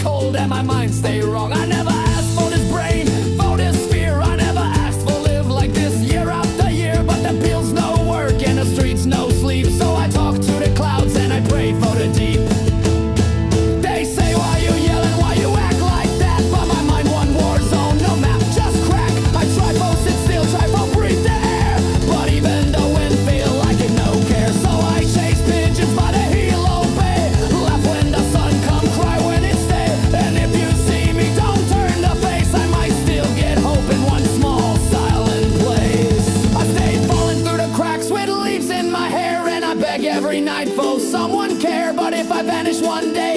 cold and my mind stay wrong. I never asked for this brain, for this fear. I never asked for live like this year after year. But the bills no work and the streets no sleep. So I talk to the clouds and I pray for the deep. They say, why you yelling, why you act like that? But my mind one war zone, no map, just crack. I try for sit still, try for breathe the air. But even the wind feel like it no care. So I chase pigeons by the Heiau Bay. Laugh when the sun come, cry when it's day. And if you see me, don't turn the face. I might still get hope in one small silent place. I stay falling through the cracks with leaves in my hair. And I beg every night for someone care. But if I vanish one day,